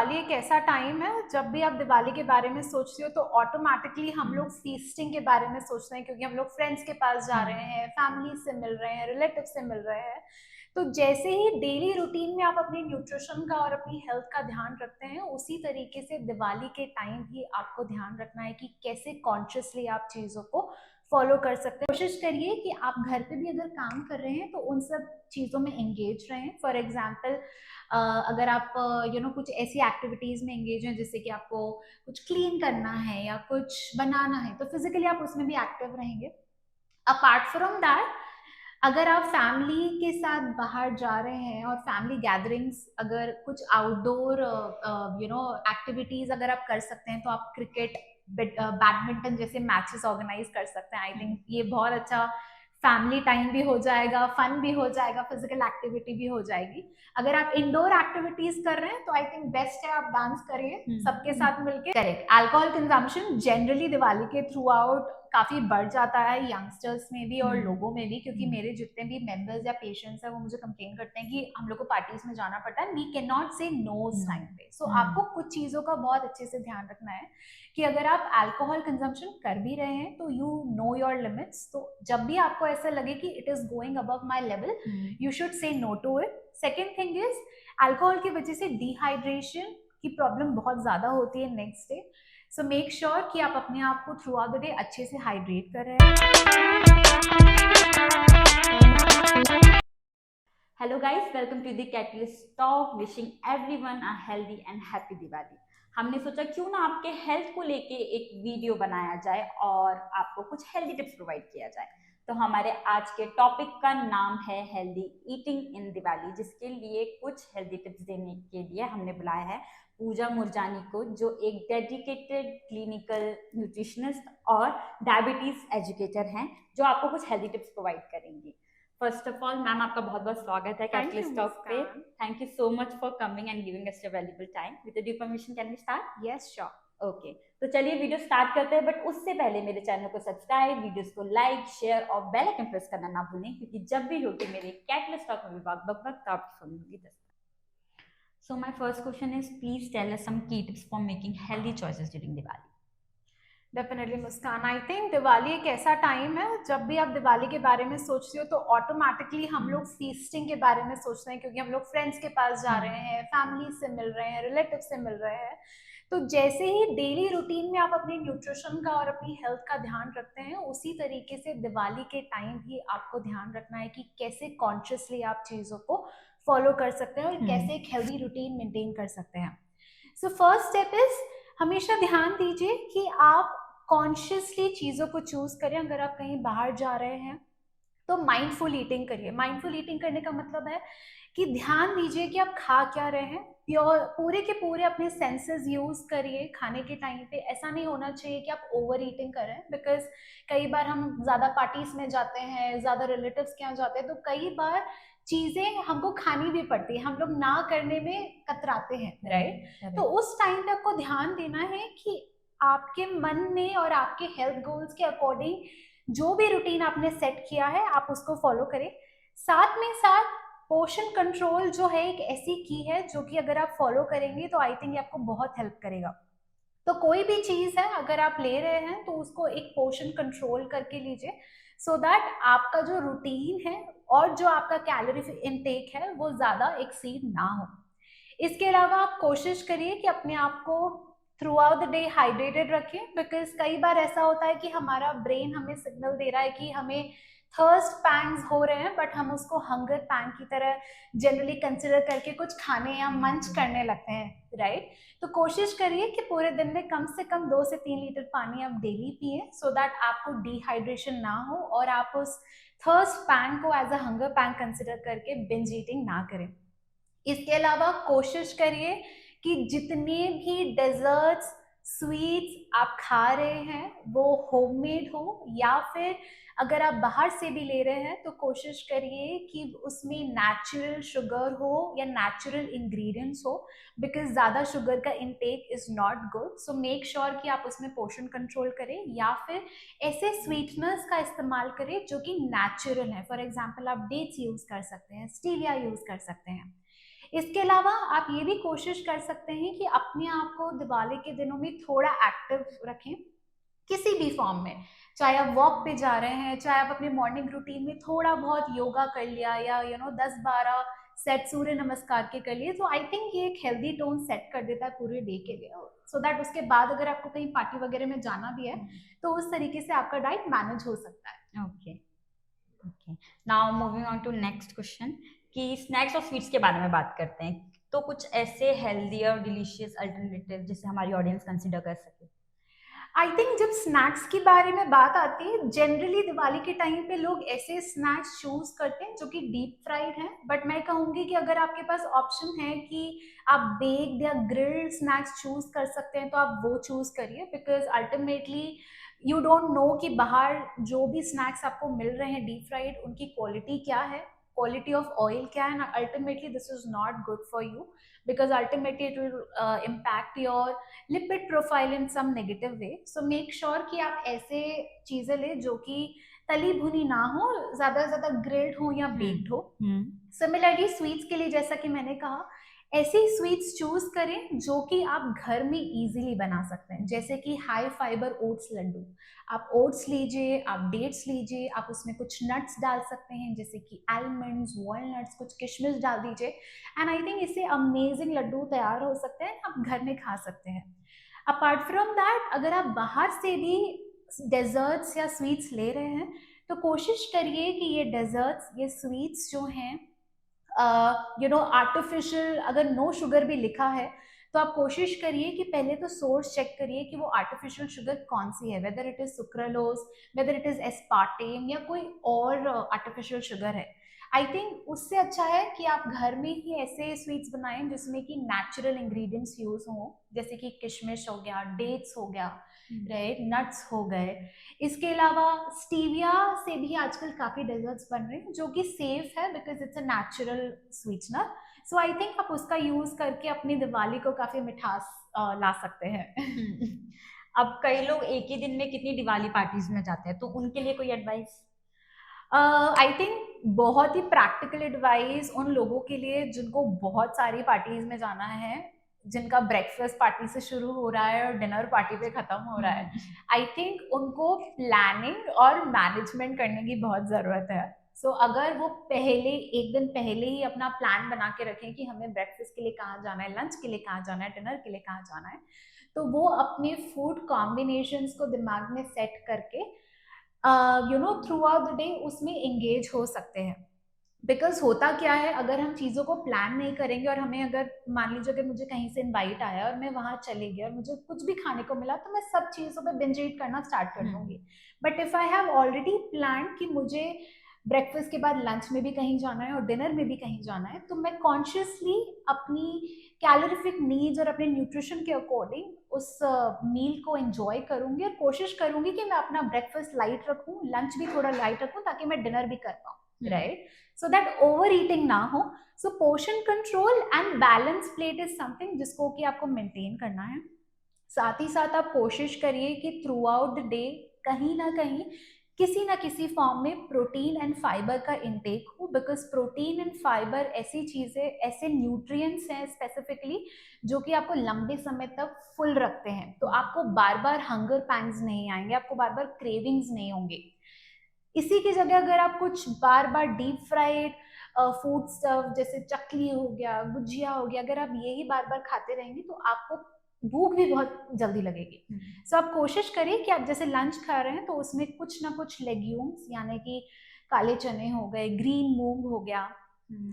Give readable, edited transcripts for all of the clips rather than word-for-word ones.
दिवाली एक ऐसा टाइम है, जब भी आप दिवाली के बारे में सोचते हो तो ऑटोमेटिकली हम लोग फीस्टिंग के बारे में सोचते हैं, क्योंकि हम लोग फ्रेंड्स के पास जा रहे हैं, फैमिली से मिल रहे हैं, रिलेटिव से मिल रहे हैं। तो जैसे ही डेली रूटीन में आप अपनी न्यूट्रिशन का और अपनी हेल्थ का ध्यान रखते हैं, उसी तरीके से दिवाली के टाइम भी आपको ध्यान रखना है कि कैसे कॉन्शियसली आप चीज़ों को फॉलो कर सकते हैं। कोशिश करिए कि आप घर पे भी अगर काम कर रहे हैं तो उन सब चीज़ों में एंगेज रहें। फॉर एग्जाम्पल, अगर आप कुछ ऐसी एक्टिविटीज़ में एंगेज हैं जिससे कि आपको कुछ क्लीन करना है या कुछ बनाना है, तो फिजिकली आप उसमें भी एक्टिव रहेंगे। अपार्ट फ्रॉम दैट, अगर आप फैमिली के साथ बाहर जा रहे हैं और फैमिली गैदरिंग्स, अगर कुछ आउटडोर एक्टिविटीज अगर आप कर सकते हैं, तो आप क्रिकेट, बैडमिंटन जैसे मैचेस ऑर्गेनाइज कर सकते हैं। आई थिंक ये बहुत अच्छा फैमिली टाइम भी हो जाएगा, फन भी हो जाएगा, फिजिकल एक्टिविटी भी हो जाएगी। अगर आप इंडोर एक्टिविटीज कर रहे हैं तो आई थिंक बेस्ट है आप डांस करिए सबके साथ मिलके। Correct. Alcohol consumption generally Diwali के थ्रू आउट काफी बढ़ जाता है, यंगस्टर्स में भी और लोगों में भी, क्योंकि मेरे जितने भी मेंबर्स या पेशेंट्स हैं वो मुझे कंप्लेन करते हैं कि हम लोग को पार्टीज में जाना पड़ता है, वी कैन नॉट से नो उस टाइम पे। सो आपको कुछ चीजों का बहुत अच्छे से ध्यान रखना है कि अगर आप अल्कोहल कंजम्पशन कर भी रहे हैं तो यू नो योर लिमिट्स। तो जब भी आपको ऐसा लगे कि it is going above my level, you should say no to it. Second thing is, alcohol की वजह से डिहाइड्रेशन की प्रॉब्लम बहुत ज्यादा होती है next day. So make sure कि आप अपने आप को थ्रू आउट द डे अच्छे से हाइड्रेट कर रहे हैं। Hello guys, welcome to the catalyst talk. Wishing everyone a healthy and happy Diwali. हमने सोचा क्यों ना आपके हेल्थ को लेके एक वीडियो बनाया जाए और आपको कुछ हेल्दी टिप्स प्रोवाइड किया जाए। तो हमारे आज के टॉपिक का नाम है हेल्दी ईटिंग इन दिवाली, जिसके लिए कुछ हेल्दी टिप्स देने के लिए हमने बुलाया है पूजा मुरजानी को, जो एक डेडिकेटेड क्लिनिकल न्यूट्रिशनिस्ट और डायबिटीज एजुकेटर हैं, जो आपको कुछ हेल्दी टिप्स प्रोवाइड करेंगी। फर्स्ट ऑफ ऑल मैम, आपका बहुत बहुत स्वागत है कैटलिस्ट टॉक पे। Thank you so much for coming and giving us your valuable time. With due permission can we start? Yes, sure. Okay, तो चलिए वीडियो स्टार्ट करते हैं, बट उससे पहले मेरे चैनल को सब्सक्राइब, वीडियोस को लाइक, शेयर और बेल आइकन प्रेस करना ना भूलें, क्योंकि जब भी होगी मेरे कैटलिस्ट टॉक में विभाग बकबक तो आपकी फोन होगी दस। So my first question is, please tell us some key tips for making healthy choices during Diwali. Definitely Muskan, I think Diwali एक ऐसा टाइम है, जब भी आप दिवाली के बारे में सोचते हो तो ऑटोमेटिकली हम लोग फीस्टिंग के बारे में सोचते हैं, क्योंकि हम लोग फ्रेंड्स के पास जा रहे हैं, फैमिली से मिल रहे हैं, रिलेटिव से मिल रहे हैं। तो जैसे ही डेली रूटीन में आप अपनी न्यूट्रिशन का और अपनी हेल्थ का ध्यान रखते हैं, उसी तरीके से दिवाली के टाइम भी आपको ध्यान रखना है कि कैसे कॉन्शियसली आप चीज़ों को फॉलो कर सकते हैं और कैसे एक हेल्दी रूटीन मेंटेन कर सकते हैं। सो फर्स्ट स्टेप इज, हमेशा ध्यान दीजिए कि आप कॉन्शियसली चीज़ों को चूज करें। अगर आप कहीं बाहर जा रहे हैं तो माइंडफुल ईटिंग करिए। माइंडफुल ईटिंग करने का मतलब है कि ध्यान दीजिए कि आप खा क्या रहे हैं, प्योर पूरे के पूरे अपने सेंसेस यूज करिए खाने के टाइम पे। ऐसा नहीं होना चाहिए कि आप ओवर ईटिंग करें, बिकॉज कई बार हम ज्यादा पार्टीज में जाते हैं, ज्यादा रिलेटिव्स के यहाँ जाते हैं, तो कई बार चीजें हमको खानी भी पड़ती है, हम लोग ना करने में कतराते हैं, राइट? तो उस टाइम पे आपको ध्यान देना है कि आपके मन ने और आपके हेल्थ गोल्स के अकॉर्डिंग जो भी रूटीन आपने सेट किया है आप उसको फॉलो करें। साथ में साथ पोर्शन कंट्रोल जो है एक ऐसी की है जो कि अगर आप फॉलो करेंगे तो आई थिंक आपको बहुत हेल्प करेगा। तो कोई भी चीज है अगर आप ले रहे हैं तो उसको एक पोर्शन कंट्रोल करके लीजिए, सो दैट आपका जो रूटीन है और जो आपका कैलोरी इनटेक है वो ज्यादा एक्सीड ना हो। इसके अलावा आप कोशिश करिए कि अपने आप को through out the day hydrated रखें, बिकॉज कई बार ऐसा होता है कि हमारा ब्रेन हमें सिग्नल दे रहा है कि हमें थर्स्ट पैंग्स हो रहे हैं, बट हम उसको हंगर पैंग की तरह जनरली कंसिडर करके कुछ खाने या मंच करने लगते हैं, राइट? तो कोशिश करिए कि पूरे दिन में कम से कम 2 से 3 लीटर पानी आप डेली पिए, सो दैट आपको डिहाइड्रेशन ना हो और आप उस थर्स्ट पैंग को as a hunger pang consider करके बिंज ईटिंग ना करें। इसके अलावा कोशिश करिए कि जितने भी डेजर्ट्स, स्वीट्स आप खा रहे हैं वो होममेड हो, या फिर अगर आप बाहर से भी ले रहे हैं तो कोशिश करिए कि उसमें नेचुरल शुगर हो या नेचुरल इंग्रेडिएंट्स हो, बिकॉज ज़्यादा शुगर का intake is not good. So make sure कि आप उसमें पोर्शन कंट्रोल करें, या फिर ऐसे स्वीटनर्स का इस्तेमाल करें जो कि नेचुरल है। फॉर एग्जाम्पल, आप डेट्स यूज़ कर सकते हैं, स्टीविया यूज़ कर सकते हैं। इसके अलावा आप ये भी कोशिश कर सकते हैं कि अपने आप को दिवाली के दिनों में थोड़ा एक्टिव रखें, किसी भी फॉर्म में। चाहे आप वॉक पे जा रहे हैं, चाहे आप अपने मॉर्निंग रूटीन में थोड़ा बहुत योगा कर लिया, या 10-12 सेट सूर्य नमस्कार के कर लिए, तो आई थिंक ये एक हेल्दी टोन सेट कर देता है पूरे डे के लिए, सो दैट उसके बाद अगर आपको कहीं पार्टी वगैरह में जाना भी है तो उस तरीके से आपका डाइट मैनेज हो सकता है। Okay okay, now moving on to next question कि स्नैक्स और स्वीट्स के बारे में बात करते हैं, तो कुछ ऐसे हेल्दी और डिलीशियस अल्टरनेटिव जिसे हमारी ऑडियंस कंसिडर कर सके। आई थिंक जब स्नैक्स के बारे में बात आती है, जनरली दिवाली के टाइम पे लोग ऐसे स्नैक्स चूज करते हैं जो कि डीप फ्राइड हैं, बट मैं कहूंगी कि अगर आपके पास ऑप्शन है कि आप बेक्ड या ग्रिल्ड स्नैक्स चूज कर सकते हैं तो आप वो चूज करिए, because ultimately you don't know कि बाहर जो भी स्नैक्स आपको मिल रहे हैं डीप फ्राइड, उनकी क्वालिटी क्या है, क्वालिटी ऑफ ऑयल क्या है, and ultimately this is not good for you because ultimately it will impact your lipid profile in some negative way. So make sure कि आप ऐसे चीजें ले जो कि तली भुनी ना हो, ज्यादा से ज्यादा ग्रिल्ड हो या बेक्ड हो। सिमिलरली स्वीट्स के लिए जैसा कि मैंने कहा, ऐसी स्वीट्स चूज करें जो कि आप घर में इजीली बना सकते हैं, जैसे कि हाई फाइबर ओट्स लड्डू। आप ओट्स लीजिए, आप डेट्स लीजिए, आप उसमें कुछ नट्स डाल सकते हैं जैसे कि आलमंड्स, वॉलनट्स, कुछ किशमिश डाल दीजिए, एंड आई थिंक इससे अमेजिंग लड्डू तैयार हो सकते हैं, आप घर में खा सकते हैं। अपार्ट फ्रॉम दैट, अगर आप बाहर से भी डेजर्ट्स या स्वीट्स ले रहे हैं तो कोशिश करिए कि ये डेजर्ट्स, ये स्वीट्स जो हैं, आर्टिफिशियल, अगर नो शुगर भी लिखा है तो आप कोशिश करिए कि पहले तो सोर्स चेक करिए कि वो आर्टिफिशियल शुगर कौन सी है, whether it is sucralose, whether it is aspartame या कोई और आर्टिफिशियल शुगर है। आई थिंक उससे अच्छा है कि आप घर में ही ऐसे स्वीट्स बनाएं जिसमें कि नेचुरल इंग्रेडिएंट्स यूज हों, जैसे कि किशमिश हो गया, डेट्स हो गया, राइट, नट्स हो गए। इसके अलावा स्टीविया से भी आजकल काफी डेजर्ट्स बन रहे हैं जो कि सेफ है because it's a natural sweetener, so I think आप उसका यूज करके अपनी दिवाली को काफी मिठास ला सकते हैं। अब कई लोग एक ही दिन में कितनी दिवाली पार्टीज में जाते हैं, तो उनके लिए कोई एडवाइस? आई थिंक बहुत ही प्रैक्टिकल एडवाइस उन लोगों के लिए जिनको बहुत सारी पार्टीज में जाना है, जिनका ब्रेकफास्ट पार्टी से शुरू हो रहा है और डिनर पार्टी पे खत्म हो रहा है। आई थिंक उनको प्लानिंग और मैनेजमेंट करने की बहुत जरूरत है। सो अगर वो पहले, एक दिन पहले ही अपना प्लान बना के रखें कि हमें ब्रेकफास्ट के लिए कहाँ जाना है, लंच के लिए कहाँ जाना है, डिनर के लिए कहाँ जाना है, तो वो अपने फूड कॉम्बिनेशंस को दिमाग में सेट करके थ्रू आउट द डे उसमें एंगेज हो सकते हैं। बिकॉज होता क्या है, अगर हम चीज़ों को प्लान नहीं करेंगे और हमें, अगर मान लीजिए अगर मुझे कहीं से इनवाइट आया और मैं वहां चली गई और मुझे कुछ भी खाने को मिला तो मैं सब चीज़ों पे बिंज ईट करना स्टार्ट कर दूंगी। But if I have already plan कि मुझे ब्रेकफास्ट के बाद लंच में भी कहीं जाना है और डिनर में भी कहीं जाना है, तो मैं कॉन्शियसली अपनी कैलोरीफिक नीड्स और अपने न्यूट्रिशन के अकॉर्डिंग उस मील को एंजॉय करूंगी और कोशिश करूंगी कि मैं अपना ब्रेकफास्ट लाइट रखूं, लंच भी थोड़ा लाइट रखूं, ताकि मैं डिनर भी कर पाऊँ, right, so that overeating ना हो। So portion control and balance plate is something जिसको कि आपको मेंटेन करना है। साथ ही साथ आप कोशिश करिए कि थ्रू आउट द डे कहीं ना कहीं किसी ना किसी फॉर्म में प्रोटीन एंड फाइबर का इंटेक हो, बिकॉज प्रोटीन एंड फाइबर ऐसी चीजें, ऐसे न्यूट्रिएंट्स हैं स्पेसिफिकली जो कि आपको लंबे समय तक फुल रखते हैं, तो आपको बार बार हंगर पैंग्स नहीं आएंगे, आपको बार बार क्रेविंग्स नहीं होंगे। इसी की जगह अगर आप कुछ बार बार डीप फ्राइड फूड स्टफ जैसे चकली हो गया, गुजिया हो गया, अगर आप यही बार बार खाते रहेंगे तो आपको भूख भी बहुत जल्दी लगेगी। सो आप कोशिश करिए कि आप जैसे लंच खा रहे हैं तो उसमें कुछ ना कुछ लेग्यूम्स, यानी कि काले चने हो गए, ग्रीन मूंग हो गया,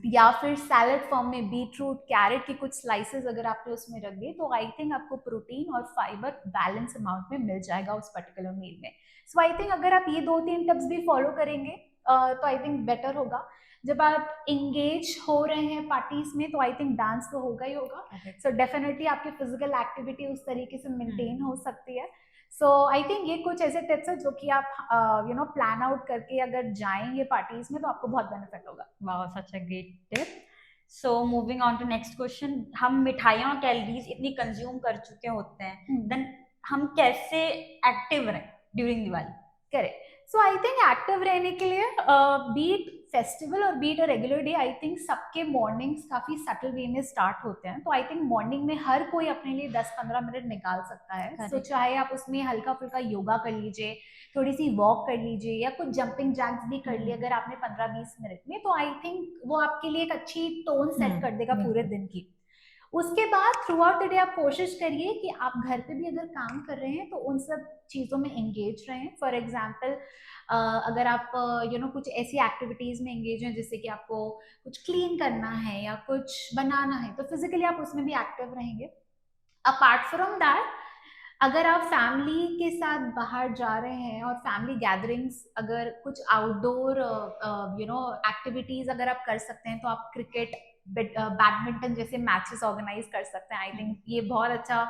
या फिर सैलड फॉर्म में बीटरूट, कैरेट की कुछ स्लाइसेस अगर आपने उसमें रख दिए, तो आई थिंक आपको प्रोटीन और फाइबर बैलेंस अमाउंट में मिल जाएगा उस पर्टिकुलर मील में। सो आई थिंक अगर आप ये 2-3 टिप्स भी फॉलो करेंगे तो आई थिंक बेटर होगा। जब आप इंगेज हो रहे हैं पार्टीज में तो आई थिंक डांस तो होगा ही होगा, सो डेफिनेटली आपकी फिजिकल एक्टिविटी उस तरीके से मेंटेन हो सकती है। सो आई थिंक ये कुछ ऐसे टिप्स है जो कि आप प्लान आउट करके अगर जाएंगे पार्टीज में तो आपको बहुत बेनिफिट होगा। Wow, such a great tip. So moving on to next question, हम मिठाइयाँ और कैलोरीज इतनी कंज्यूम कर चुके होते हैं, देन हम कैसे एक्टिव रहें during Diwali? Correct. So I think active रहने के लिए बीट फेस्टिवल और be it a regular day, I think सबके मॉर्निंग्स काफी सटल वे में स्टार्ट होते हैं, तो आई थिंक मॉर्निंग में हर कोई अपने लिए 10-15 मिनट निकाल सकता है। सो चाहे आप उसमें हल्का फुल्का योगा कर लीजिए, थोड़ी सी वॉक कर लीजिए, या कुछ जंपिंग जैक्स भी कर लिए अगर आपने 15-20 मिनट में, तो आई थिंक वो आपके लिए एक अच्छी टोन सेट कर देगा पूरे दिन की। उसके बाद थ्रू आउट द डे आप कोशिश करिए कि आप घर पे भी अगर काम कर रहे हैं तो उन सब चीज़ों में एंगेज रहें। फॉर एग्जाम्पल अगर आप कुछ ऐसी एक्टिविटीज़ में एंगेज हैं जिससे कि आपको कुछ क्लीन करना है या कुछ बनाना है, तो फिजिकली आप उसमें भी एक्टिव रहेंगे। अपार्ट फ्रॉम दैट, अगर आप फैमिली के साथ बाहर जा रहे हैं और फैमिली गैदरिंग्स, अगर कुछ आउटडोर एक्टिविटीज अगर आप कर सकते हैं, तो आप क्रिकेट, बैडमिंटन जैसे मैचेस ऑर्गेनाइज कर सकते हैं। आई थिंक ये बहुत अच्छा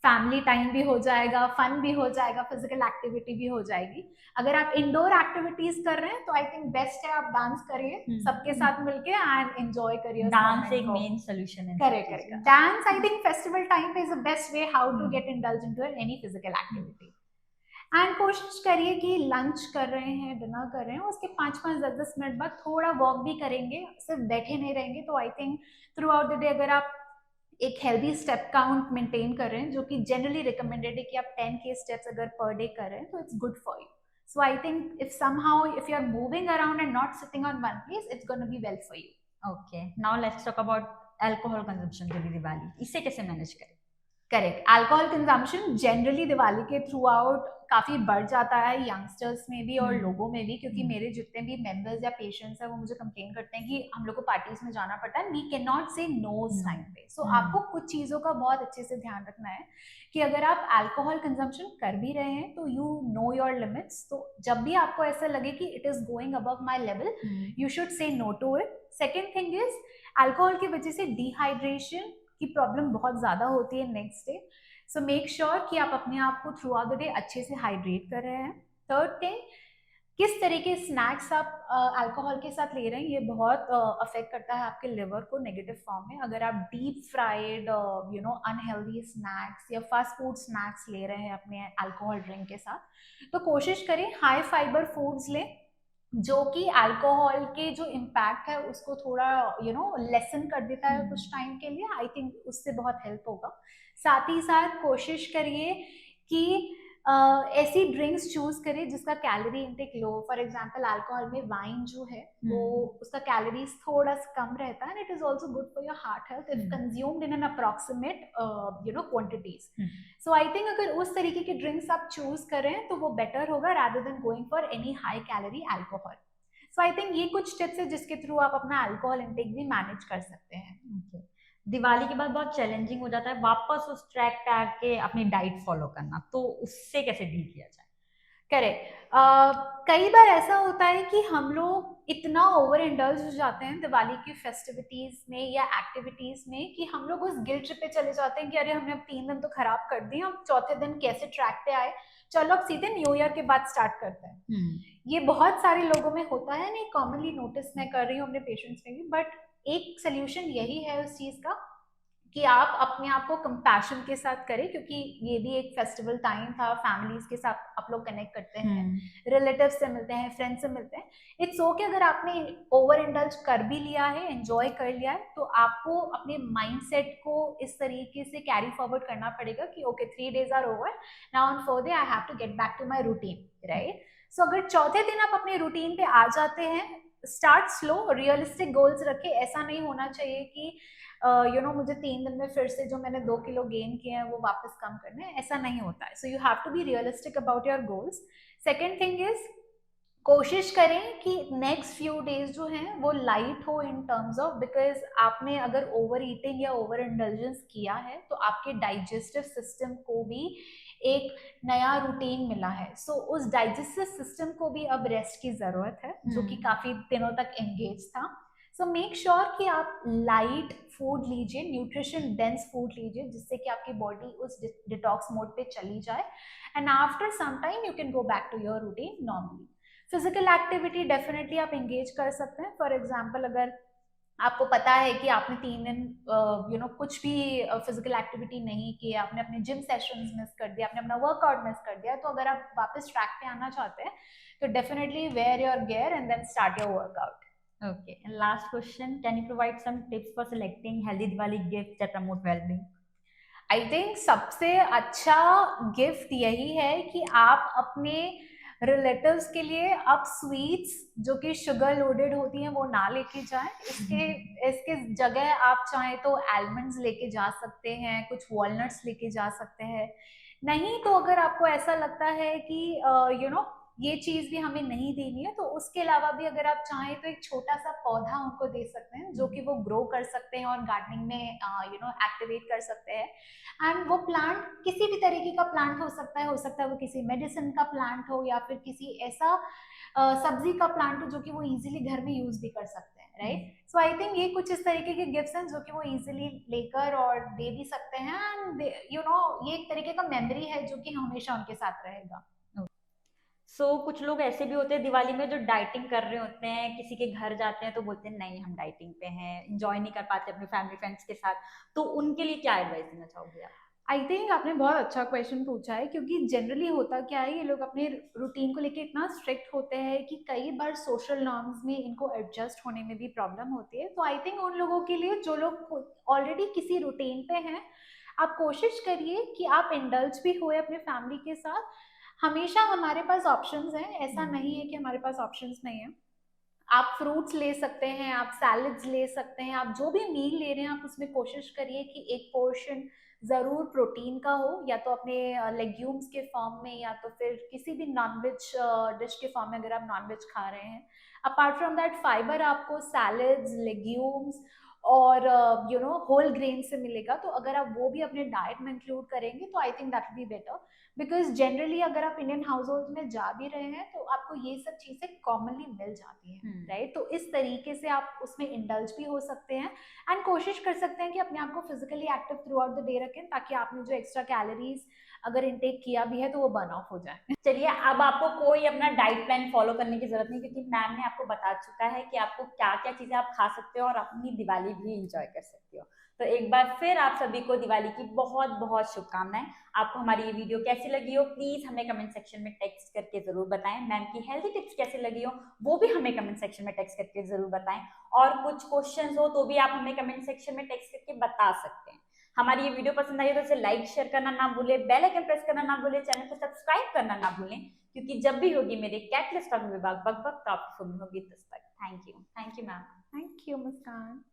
फैमिली टाइम भी हो जाएगा, फन भी हो जाएगा, फिजिकल एक्टिविटी भी हो जाएगी। अगर आप इंडोर एक्टिविटीज कर रहे हैं तो आई थिंक बेस्ट है आप डांस करिए सबके साथ मिलके एंड एंजॉय करिए। डांस एक मेन सॉल्यूशन है। Correct. Dance I think festival time पे is the best way how to get indulge into any physical activity. And कोशिश करिए कि लंच कर रहे हैं, डिनर कर रहे हैं, उसके 5-5, 10-10 मिनट बाद थोड़ा वॉक भी करेंगे, सिर्फ बैठे नहीं रहेंगे। तो I think through out the day अगर आप एक हेल्दी स्टेप काउंट मेंटेन कर रहे हैं, जो कि जनरली रिकमेंडेड है कि आप 10K स्टेप्स अगर पर डे कर रहे हैं, तो it's good for you. So I think if somehow if you are moving around and not sitting on one place, it's gonna be well for you. Okay, now let's talk about alcohol consumption के लिए दिवाली, इसे कैसे manage करें? Correct. Alcohol consumption generally Diwali के through out काफी बढ़ जाता है, यंगस्टर्स में भी और लोगों में भी, क्योंकि मेरे जितने भी मेंबर्स या पेशेंट्स हैं वो मुझे कंप्लेन करते हैं कि हम लोग को पार्टीज में जाना पड़ता है, वी कैन नॉट से नो टाइम पे। सो आपको कुछ चीजों का बहुत अच्छे से ध्यान रखना है कि अगर आप अल्कोहल कंजम्पशन कर भी रहे हैं तो यू नो योर लिमिट्स। तो जब भी आपको ऐसा लगे कि it is going above my level, you should say no to it. Second thing is, alcohol की वजह से डिहाइड्रेशन की प्रॉब्लम बहुत ज्यादा होती है next day. So make sure कि आप अपने आप को थ्रू आउट द डे अच्छे से हाइड्रेट कर रहे हैं। थर्ड थिंग, किस तरह के स्नैक्स आप अल्कोहल के साथ ले रहे हैं, ये बहुत अफेक्ट करता है आपके लिवर को नेगेटिव फॉर्म में। अगर आप डीप फ्राइड अनहेल्दी स्नैक्स या फास्ट फूड स्नैक्स ले रहे हैं अपने अल्कोहल ड्रिंक के साथ, तो कोशिश करें हाई फाइबर फूड्स लें, जो कि अल्कोहल के जो इम्पैक्ट है उसको थोड़ा लेसन कर देता है कुछ टाइम के लिए। आई थिंक उससे बहुत हेल्प होगा। साथ ही साथ कोशिश करिए कि ऐसी ड्रिंक्स चूज करें जिसका calorie intake low. For example alcohol में वाइन जो है वो उसका कैलोरीज थोड़ा सा कम रहता है, and it is also good for your heart health if consumed in an approximate quantities. So I think अगर उस तरीके की ड्रिंक्स आप चूज करें तो वो बेटर होगा rather than going for any high calorie alcohol. So I think ये कुछ टिप्स है जिसके थ्रू आप अपना अल्कोहल इंटेक भी मैनेज कर सकते हैं। दिवाली के बाद बहुत चैलेंजिंग हो जाता है वापस उस ट्रैक पे आके अपनी डाइट फॉलो करना, तो उससे कैसे डील किया जाए? करेक्ट। कई बार ऐसा होता है कि हम लोग इतना ओवर इंडल्ज हो जाते हैं दिवाली की फेस्टिविटीज में या एक्टिविटीज में कि हम लोग उस गिल्ट ट्रिप पे चले जाते हैं कि अरे हमने अब 3 दिन तो खराब कर दिए, अब चौथे दिन कैसे ट्रैक पे आए, चलो अब सीधे न्यू ईयर के बाद स्टार्ट करते हैं। ये बहुत सारे लोगों में होता है, नहीं कॉमनली नोटिस मैं कर रही हूँ अपने पेशेंट्स में भी। बट एक सोल्यूशन यही है उस चीज का कि आप अपने आप को कंपैशन के साथ करें, क्योंकि ये भी एक फेस्टिवल टाइम था, फैमिलीज के साथ आप लोग कनेक्ट करते हैं, रिलेटिव्स से मिलते हैं, फ्रेंड्स से मिलते हैं। इट्स ओके अगर आपने ओवर इंडल्ज कर भी लिया है, एंजॉय कर लिया है, तो आपको अपने माइंडसेट को इस तरीके से कैरी फॉरवर्ड करना पड़ेगा कि okay 3 days are over, now on 4th day I have to get back to my routine, right. So अगर चौथे दिन आप अपने रूटीन पे आ जाते हैं, स्टार्ट स्लो, रियलिस्टिक गोल्स रखें। ऐसा नहीं होना चाहिए कि मुझे 3 दिन में फिर से जो मैंने 2 किलो गेन किए हैं वो वापस कम करने हैं, ऐसा नहीं होता है। So you have to be realistic about your goals. Second thing is, कोशिश करें कि नेक्स्ट फ्यू डेज जो हैं वो लाइट हो इन टर्म्स ऑफ, बिकॉज आपने अगर ओवर ईटिंग या ओवर इंडल्जेंस किया है तो आपके डाइजेस्टिव सिस्टम को भी एक नया रूटीन मिला है। सो उस डाइजेस्टिव सिस्टम को भी अब रेस्ट की जरूरत है, जो कि काफी दिनों तक एंगेज था। सो मेक श्योर कि आप लाइट फूड लीजिए, न्यूट्रिशन डेंस फूड लीजिए, जिससे कि आपकी बॉडी उस डिटॉक्स मोड पे चली जाए, and after some time you can go back to your routine normally. Physical activity definitely आप एंगेज कर सकते हैं। फॉर एग्जाम्पल, अगर आपको पता है कि आपने 3 दिन कुछ भी फिजिकल एक्टिविटी नहीं की, आपने अपने जिम सेशंस मिस कर दिया, आपने अपना वर्कआउट मिस कर दिया, तो अगर आप वापस ट्रैक पे आना चाहते हैं तो definitely wear your gear and then start your workout. Okay, and last question, can you provide some tips for selecting healthy Diwali gifts that promote well-being? I think सबसे अच्छा गिफ्ट यही है कि आप अपने रिलेटिव्स के लिए आप स्वीट्स जो कि शुगर लोडेड होती हैं वो ना लेके जाएं। इसके इसके जगह आप चाहें तो आलमंड्स लेके जा सकते हैं, कुछ वॉलनट्स लेके जा सकते हैं। नहीं तो अगर आपको ऐसा लगता है कि ये चीज भी हमें नहीं देनी है, तो उसके अलावा भी अगर आप चाहें तो एक छोटा सा पौधा उनको दे सकते हैं जो कि वो ग्रो कर सकते हैं और गार्डनिंग में एक्टिवेट कर सकते हैं। एंड वो प्लांट किसी भी तरीके का प्लांट हो सकता है वो किसी मेडिसिन का प्लांट हो या फिर किसी ऐसा सब्जी का प्लांट हो जो कि वो इजीली घर में यूज भी कर सकते हैं, राइट। सो आई थिंक ये कुछ इस तरीके के गिफ्ट्स हैं जो कि वो इजीली लेकर और दे भी सकते हैं। एंड ये एक तरीके का मेमोरी है जो कि हमेशा उनके साथ रहेगा। कुछ लोग ऐसे भी होते हैं दिवाली में जो डाइटिंग कर रहे होते हैं, किसी के घर जाते हैं तो बोलते हैं नहीं हम डाइटिंग पे हैं, इंजॉय नहीं कर पाते अपने फैमिली फ्रेंड्स के साथ, तो उनके लिए क्या एडवाइस देना चाहोगे आप? आई थिंक आपने बहुत अच्छा क्वेश्चन पूछा है, क्योंकि जनरली होता क्या है, ये लोग अपने रूटीन को लेके इतना स्ट्रिक्ट होते हैं कि कई बार सोशल नॉर्म्स में इनको एडजस्ट होने में भी प्रॉब्लम होती है। तो आई थिंक उन लोगों के लिए जो लोग ऑलरेडी किसी रूटीन पे हैं, आप कोशिश करिए कि आप इंडल्ज भी हुए अपने फैमिली के साथ। हमेशा हमारे पास ऑप्शंस हैं, ऐसा नहीं है कि हमारे पास ऑप्शंस नहीं है। आप फ्रूट्स ले सकते हैं, आप सैलड्स ले सकते हैं, आप जो भी मील ले रहे हैं आप उसमें कोशिश करिए कि एक पोर्शन जरूर प्रोटीन का हो, या तो अपने लेग्यूम्स के फॉर्म में या तो फिर किसी भी नॉनवेज डिश के फॉर्म में अगर आप नॉनवेज खा रहे हैं। अपार्ट फ्रॉम दैट फाइबर आपको सैलड्स, लेग्यूम्स और होल ग्रेन से मिलेगा। तो अगर आप वो भी अपने डाइट में इंक्लूड करेंगे तो I think that will be better. Because generally अगर आप इंडियन हाउस होल्ड में जा भी रहे हैं तो आपको ये सब चीजें कॉमनली मिल जाती हैं, राइट। तो इस तरीके से आप उसमें इंडल्ज भी हो सकते हैं एंड कोशिश कर सकते हैं कि अपने आप को physically active through out the day रखें, ताकि आपने जो एक्स्ट्रा कैलोरीज अगर इनटेक किया भी है तो वो बर्न ऑफ हो जाए। चलिए, अब आपको कोई अपना डाइट प्लान फॉलो करने की जरूरत नहीं, क्योंकि मैम ने आपको बता चुका है कि आपको क्या क्या चीजें आप खा सकते हो और अपनी दिवाली भी इंजॉय कर सकते हो। तो एक बार फिर आप सभी को दिवाली की बहुत बहुत शुभकामनाएं। आपको हमारी ये वीडियो कैसी लगी हो प्लीज हमें कमेंट सेक्शन में टेक्स्ट करके जरूर बताएं। मैम की हेल्थी टिप्स कैसी लगी हो वो भी हमें कमेंट सेक्शन में टेक्स्ट करके जरूर बताएं। और कुछ क्वेश्चंस हो तो भी आप हमें कमेंट सेक्शन में टेक्स्ट करके बता सकते हैं। हमारी ये वीडियो पसंद आई तो इसे लाइक शेयर करना ना भूलें, बेल आइकन प्रेस करना ना भूलें, चैनल को सब्सक्राइब करना ना भूलें, क्योंकि जब भी होगी मेरे कैटलिस्ट विभाग बक बक तो आपकी होगी। तब तक thank you ma'am. Thank you Muskan.